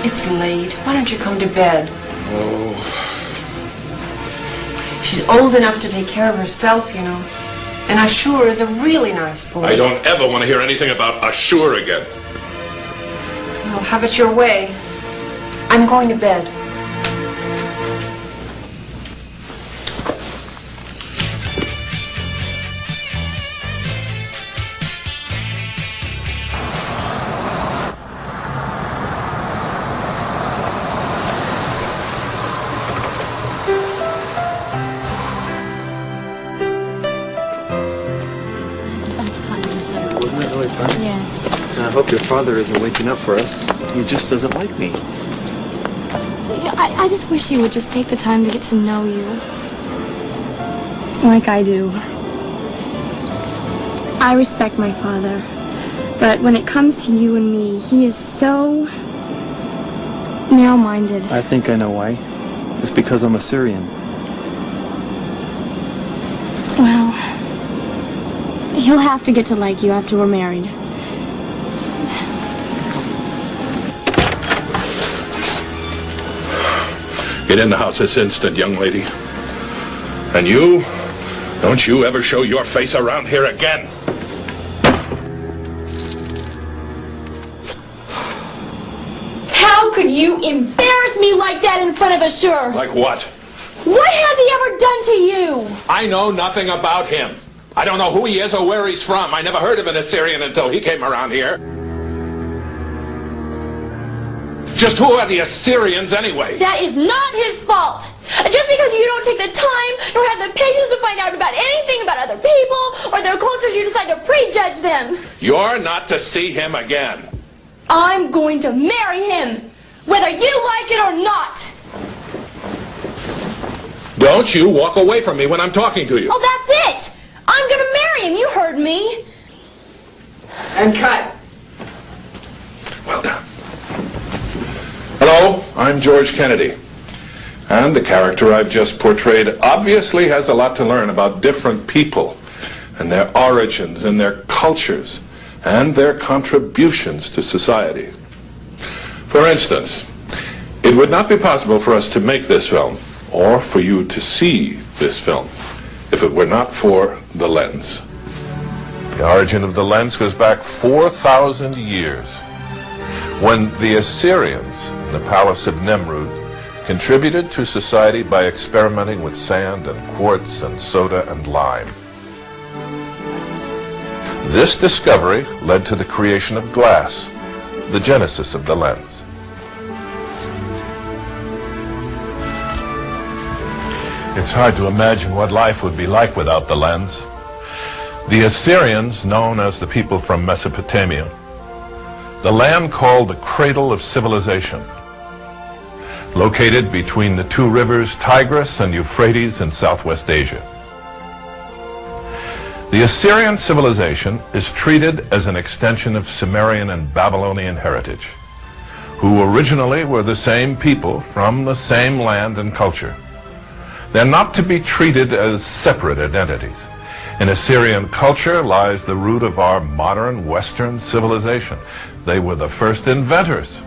It's late. Why don't you come to bed? Oh. She's old enough to take care of herself, you know. And Ashur is a really nice boy. I don't ever want to hear anything about Ashur again. Well, have it your way. I'm going to bed. Yes. I hope your father isn't waking up for us. He just doesn't like me. I just wish he would just take the time to get to know you. Like I do. I respect my father. But when it comes to you and me, he is so narrow-minded. I think I know why. It's because I'm Assyrian. Well, he'll have to get to like you after we're married. Get in the house this instant, young lady. And you, don't you ever show your face around here again. How could you embarrass me like that in front of Ashur? Like what? What has he ever done to you? I know nothing about him. I don't know who he is or where he's from. I never heard of an Assyrian until he came around here. Just who are the Assyrians anyway? That is not his fault. Just because you don't take the time nor have the patience to find out about anything about other people or their cultures, you decide to prejudge them. You're not to see him again. I'm going to marry him, whether you like it or not. Don't you walk away from me when I'm talking to you. Oh, that's it. I'm going to marry him. You heard me. And cut. Well done. Hello, I'm George Kennedy. And the character I've just portrayed obviously has a lot to learn about different people and their origins and their cultures and their contributions to society. For instance, it would not be possible for us to make this film or for you to see this film if it were not for the lens. The origin of the lens goes back 4,000 years when the Assyrians in the palace of Nimrud contributed to society by experimenting with sand and quartz and soda and lime. This discovery led to the creation of glass, the genesis of the lens. It's hard to imagine what life would be like without the lens. The Assyrians, known as the people from Mesopotamia, the land called the cradle of civilization, located between the two rivers Tigris and Euphrates in Southwest Asia. The Assyrian civilization is treated as an extension of Sumerian and Babylonian heritage, who originally were the same people from the same land and culture. They're not to be treated as separate identities. In Assyrian culture lies the root of our modern Western civilization. They were the first inventors,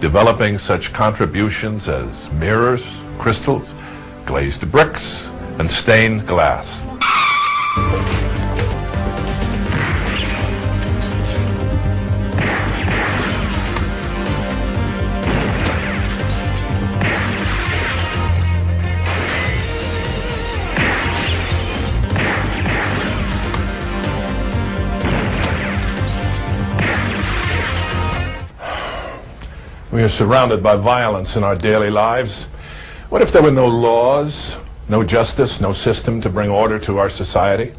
developing such contributions as mirrors, crystals, glazed bricks, and stained glass. We are surrounded by violence in our daily lives. What if there were no laws, no justice, no system to bring order to our society?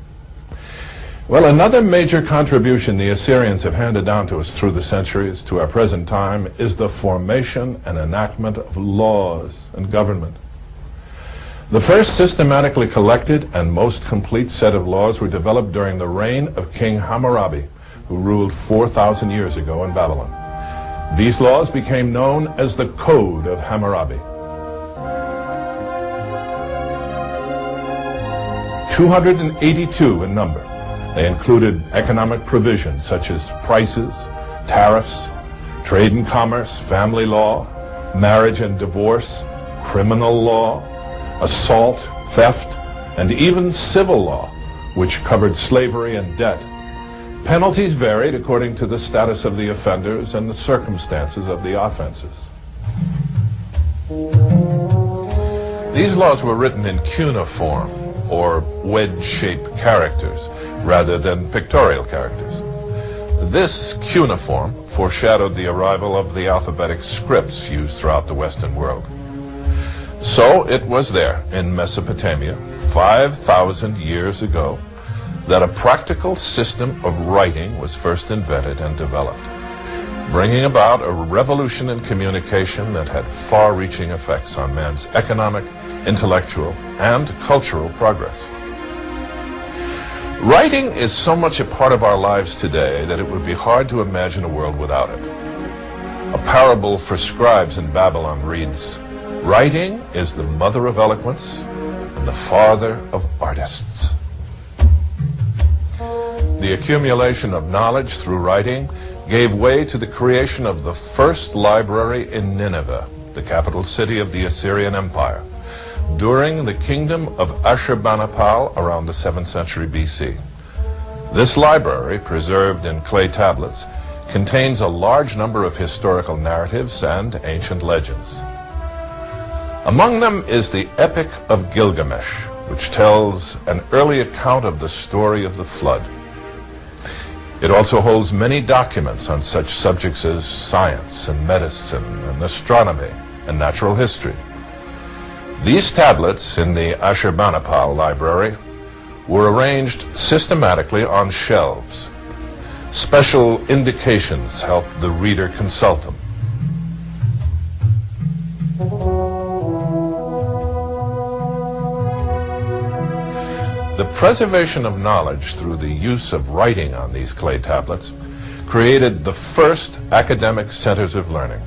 Well, another major contribution the Assyrians have handed down to us through the centuries to our present time is the formation and enactment of laws and government. The first systematically collected and most complete set of laws were developed during the reign of King Hammurabi, who ruled 4,000 years ago in Babylon. These laws became known as the Code of Hammurabi. 282 in number. They included economic provisions such as prices, tariffs, trade and commerce, family law, marriage and divorce, criminal law, assault, theft, and even civil law, which covered slavery and debt. Penalties varied according to the status of the offenders and the circumstances of the offenses. These laws were written in cuneiform, or wedge-shaped characters, rather than pictorial characters. This cuneiform foreshadowed the arrival of the alphabetic scripts used throughout the Western world. So it was there, in Mesopotamia, 5,000 years ago, that a practical system of writing was first invented and developed, bringing about a revolution in communication that had far-reaching effects on man's economic, intellectual, and cultural progress. Writing is so much a part of our lives today that it would be hard to imagine a world without it. A parable for scribes in Babylon reads, "Writing is the mother of eloquence and the father of artists." The accumulation of knowledge through writing gave way to the creation of the first library in Nineveh, the capital city of the Assyrian Empire, during the kingdom of Ashurbanipal around the 7th century BC. This library, preserved in clay tablets, contains a large number of historical narratives and ancient legends. Among them is the Epic of Gilgamesh, which tells an early account of the story of the flood. It also holds many documents on such subjects as science and medicine and astronomy and natural history. These tablets in the Ashurbanipal library were arranged systematically on shelves. Special indications helped the reader consult them. The preservation of knowledge through the use of writing on these clay tablets created the first academic centers of learning.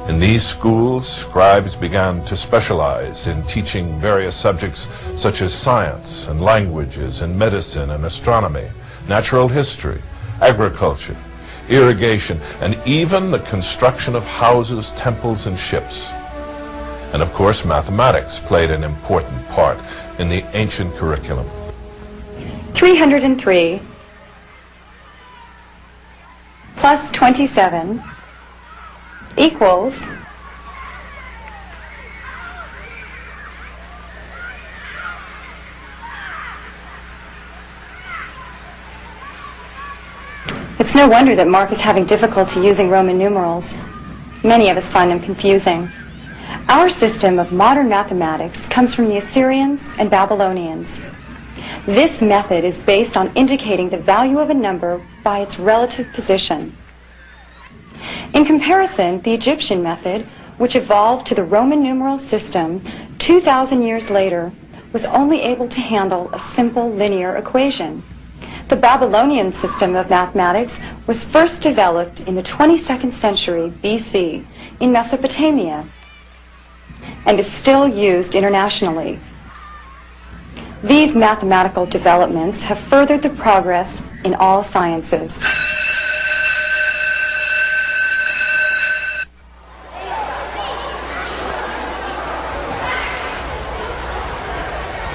In these schools, scribes began to specialize in teaching various subjects such as science and languages and medicine and astronomy, natural history, agriculture, irrigation, and even the construction of houses, temples, and ships. And of course, mathematics played an important part in the ancient curriculum. 303 plus 27 equals It's no wonder that Mark is having difficulty using Roman numerals. Many of us find them confusing. Our system of modern mathematics comes from the Assyrians and Babylonians. This method is based on indicating the value of a number by its relative position. In comparison, the Egyptian method, which evolved to the Roman numeral system 2,000 years later, was only able to handle a simple linear equation. The Babylonian system of mathematics was first developed in the 22nd century BC in Mesopotamia and is still used internationally. These mathematical developments have furthered the progress in all sciences.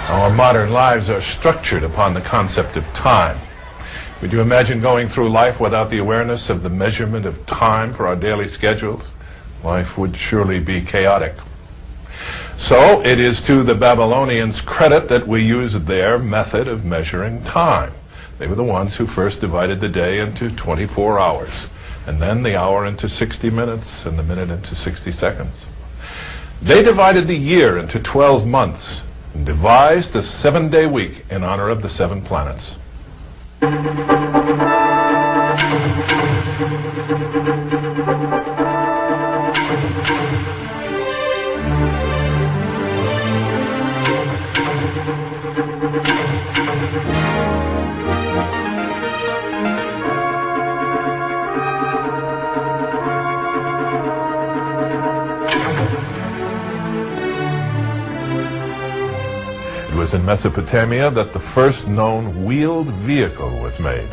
Our modern lives are structured upon the concept of time. Would you imagine going through life without the awareness of the measurement of time for our daily schedules? Life would surely be chaotic. So it is to the Babylonians' credit that we use their method of measuring time. They were the ones who first divided the day into 24 hours, and then the hour into 60 minutes, and the minute into 60 seconds. They divided the year into 12 months, and devised the 7-day week in honor of the 7 planets. It was in Mesopotamia that the first known wheeled vehicle was made.